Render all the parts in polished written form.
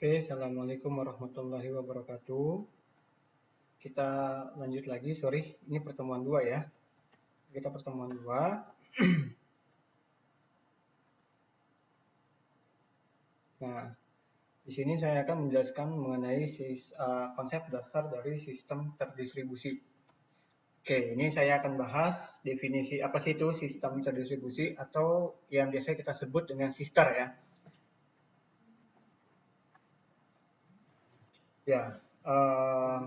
Oke, Assalamualaikum warahmatullahi wabarakatuh. Kita lanjut lagi, sorry, ini pertemuan 2 ya. Kita pertemuan 2. Nah, di sini saya akan menjelaskan mengenai konsep dasar dari sistem terdistribusi. Oke, ini saya akan bahas definisi apa sih itu sistem terdistribusi atau yang biasa kita sebut dengan sister ya. Ya,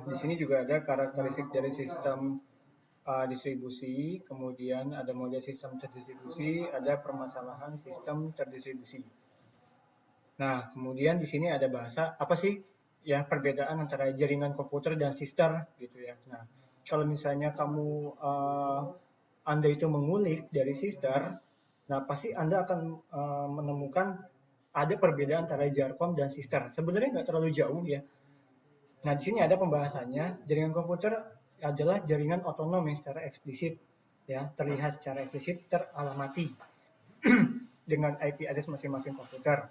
di sini juga ada karakteristik dari sistem distribusi, kemudian ada model sistem terdistribusi, ada permasalahan sistem terdistribusi. Nah, kemudian di sini ada bahasa apa sih ya perbedaan antara jaringan komputer dan sister gitu ya. Nah, kalau misalnya Anda itu mengulik dari sister, nah pasti Anda akan menemukan ada perbedaan antara Jarkom dan sister. Sebenarnya nggak terlalu jauh ya. Nah, di sini ada pembahasannya. Jaringan komputer adalah jaringan otonom yang secara eksplisit ya, terlihat secara eksplisit teralamati dengan IP address masing-masing komputer.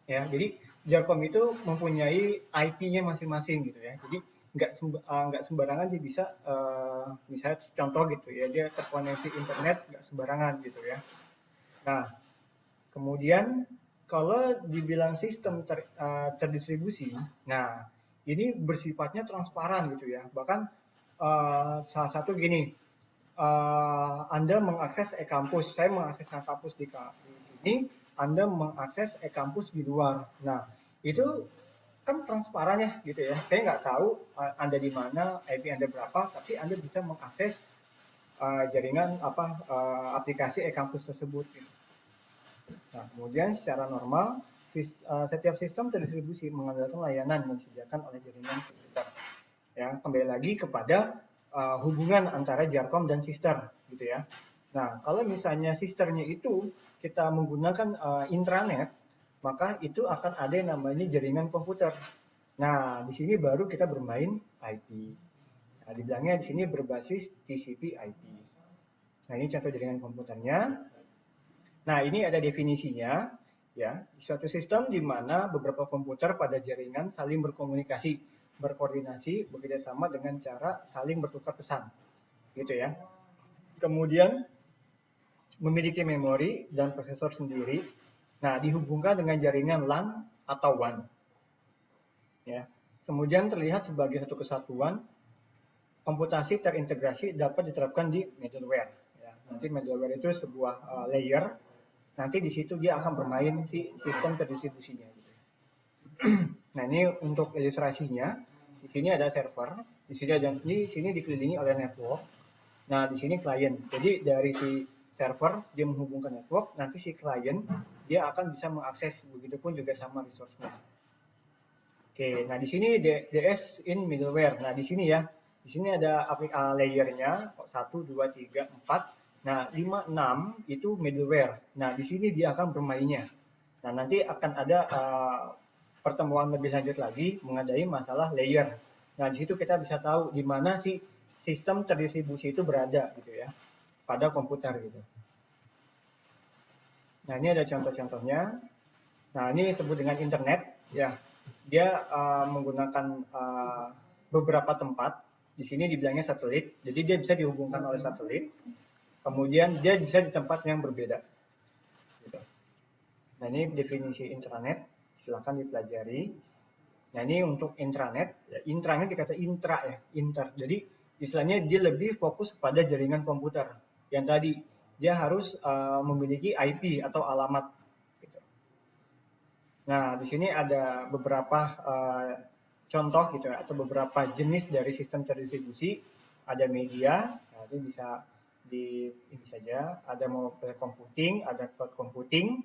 Ya, jadi Jarkom itu mempunyai IP-nya masing-masing gitu ya. Jadi nggak sembarangan dia bisa misalnya contoh gitu ya, dia terkoneksi internet nggak sembarangan gitu ya. Nah, kemudian kalau dibilang sistem terdistribusi, nah ini bersifatnya transparan gitu ya. Bahkan salah satu gini, Anda mengakses e-kampus, saya mengakses e-kampus di sini, Anda mengakses e-kampus di luar. Nah, itu kan transparan ya gitu ya. Saya nggak tahu Anda di mana, IP Anda berapa, tapi Anda bisa mengakses jaringan aplikasi e-kampus tersebut. Gitu. Nah, kemudian secara normal setiap sistem terdistribusi mengandalkan layanan yang disediakan oleh jaringan komputer. Ya, kembali lagi kepada hubungan antara Jarkom dan sister gitu ya. Nah, kalau misalnya sisternya itu kita menggunakan intranet, maka itu akan ada yang namanya jaringan komputer. Nah, di sini baru kita bermain IP. Nah, dibilangnya di sini berbasis TCP/IP. Nah, ini contoh jaringan komputernya. Nah, ini ada definisinya ya. Suatu sistem di mana beberapa komputer pada jaringan saling berkomunikasi, berkoordinasi, bekerja sama dengan cara saling bertukar pesan. Gitu ya. Kemudian memiliki memori dan prosesor sendiri. Nah, dihubungkan dengan jaringan LAN atau WAN. Ya. Kemudian terlihat sebagai satu kesatuan, komputasi terintegrasi dapat diterapkan di middleware. Ya. Nanti middleware itu sebuah layer. Nanti di situ dia akan bermain si sistem terdistribusinya. Nah, ini untuk ilustrasinya. Di sini ada server, di sini dikelilingi oleh network. Nah, di sini klien. Jadi dari si server dia menghubungkan network, nanti si klien dia akan bisa mengakses, begitupun juga sama resource-nya. Oke, nah di sini DS in middleware. Nah, di sini ya. Di sini ada layernya 1 2 3 4. Nah, 5 6 itu middleware. Nah, di sini dia akan bermainnya. Nah, nanti akan ada pertemuan lebih lanjut lagi mengenai masalah layer. Nah, di situ kita bisa tahu di mana sih sistem terdistribusi itu berada gitu ya pada komputer gitu. Nah, ini ada contoh-contohnya. Nah, ini disebut dengan internet ya. Dia menggunakan beberapa tempat. Di sini dibilangnya satelit. Jadi dia bisa dihubungkan oleh satelit. Kemudian dia bisa di tempat yang berbeda. Gitu. Nah, ini definisi intranet. Silakan dipelajari. Nah, ini untuk intranet. Ya, intranet dikata intra ya, inter. Jadi istilahnya dia lebih fokus pada jaringan komputer. Yang tadi dia harus memiliki IP atau alamat. Gitu. Nah, di sini ada beberapa contoh gitu ya, atau beberapa jenis dari sistem terdistribusi. Ada media, nah, ini bisa ini saja. Ada mobile computing, ada cloud computing.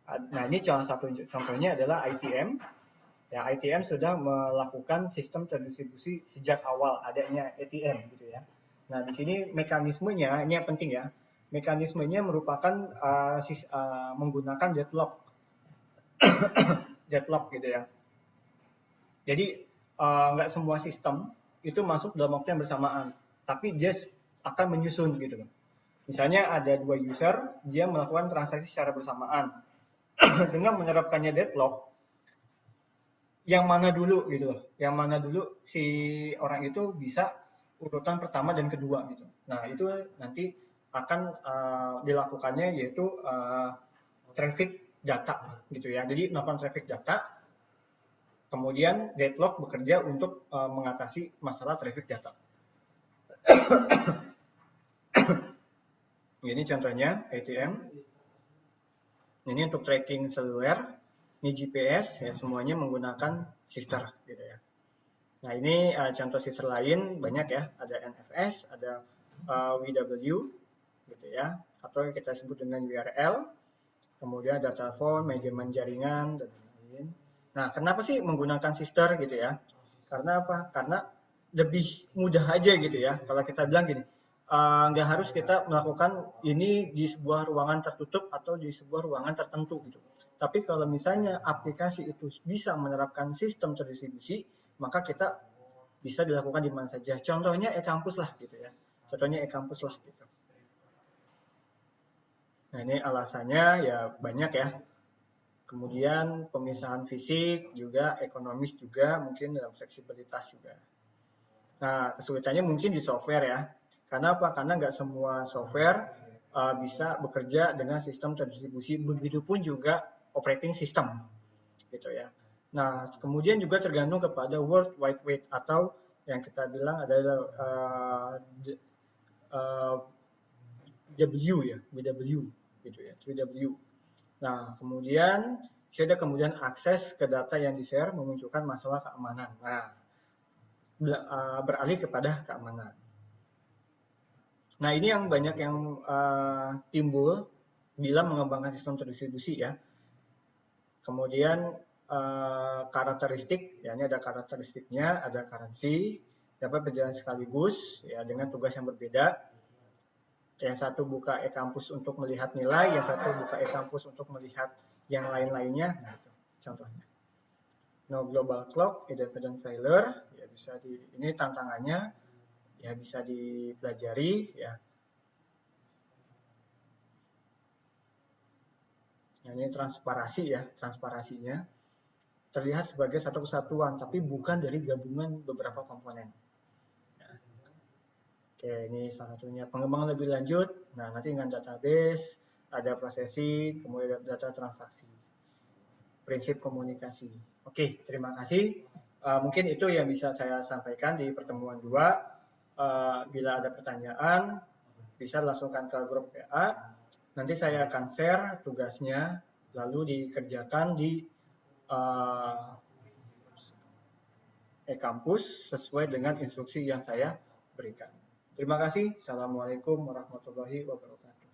Nah, ini salah satu contohnya adalah ITM. Ya, ITM sudah melakukan sistem terdistribusi sejak awal adanya ATM gitu ya. Nah, di sini mekanismenya ini yang penting ya. Mekanismenya merupakan menggunakan deadlock. Deadlock gitu ya. Jadi nggak semua sistem itu masuk dalam waktu yang bersamaan, tapi dia akan menyusun gitu loh. Misalnya ada 2 user, dia melakukan transaksi secara bersamaan. Dengan menerapkannya deadlock, yang mana dulu gitu loh. Yang mana dulu si orang itu bisa urutan pertama dan kedua gitu. Nah, itu nanti akan dilakukannya yaitu traffic data gitu ya. Jadi melakukan traffic data, kemudian deadlock bekerja untuk mengatasi masalah traffic data. Ini contohnya ATM. Ini untuk tracking seluler, ini GPS ya, semuanya menggunakan sister gitu ya. Nah, ini contoh sister lain banyak ya, ada NFS, ada WW gitu ya, atau yang kita sebut dengan URL, kemudian ada telepon, manajemen jaringan dan lain-lain. Nah, kenapa sih menggunakan sister gitu ya? Karena apa? Karena lebih mudah aja gitu ya. Kalau kita bilang gini, nggak harus kita melakukan ini di sebuah ruangan tertutup atau di sebuah ruangan tertentu gitu. Tapi kalau misalnya aplikasi itu bisa menerapkan sistem terdistribusi, maka kita bisa dilakukan di mana saja. Contohnya e-kampus lah gitu ya. Contohnya e-kampus lah gitu. Nah, ini alasannya ya banyak ya. Kemudian pemisahan fisik juga, ekonomis juga, mungkin dalam fleksibilitas juga. Nah, kesulitannya mungkin di software ya. Karena apa? Karena nggak semua software bisa bekerja dengan sistem terdistribusi. Begitupun juga operating system, gitu ya. Nah, kemudian juga tergantung kepada World Wide Web atau yang kita bilang adalah W ya, WW, gitu ya, WW. Nah, kemudian ada kemudian akses ke data yang di-share memunculkan masalah keamanan. Nah, beralih kepada keamanan. Nah, ini yang banyak yang timbul bila mengembangkan sistem terdistribusi ya. Kemudian karakteristik, ya ini ada karakteristiknya, ada currency, dapat berjalan sekaligus ya dengan tugas yang berbeda. Yang satu buka e-kampus untuk melihat nilai, yang satu buka e-kampus untuk melihat yang lain-lainnya. Nah, itu contohnya. No global clock, independent failure, ya bisa ini tantangannya, ya bisa dipelajari ya. Nah, ini transparasi ya, transparasinya terlihat sebagai satu kesatuan, tapi bukan dari gabungan beberapa komponen. Oke, ini salah satunya. Pengembangan lebih lanjut, nah nanti dengan database, ada prosesi, kemudian data transaksi. Prinsip komunikasi. Oke, terima kasih. Mungkin itu yang bisa saya sampaikan di pertemuan 2. Bila ada pertanyaan, bisa langsungkan ke grup WA. Nanti saya akan share tugasnya, lalu dikerjakan di e-kampus sesuai dengan instruksi yang saya berikan. Terima kasih. Assalamualaikum warahmatullahi wabarakatuh.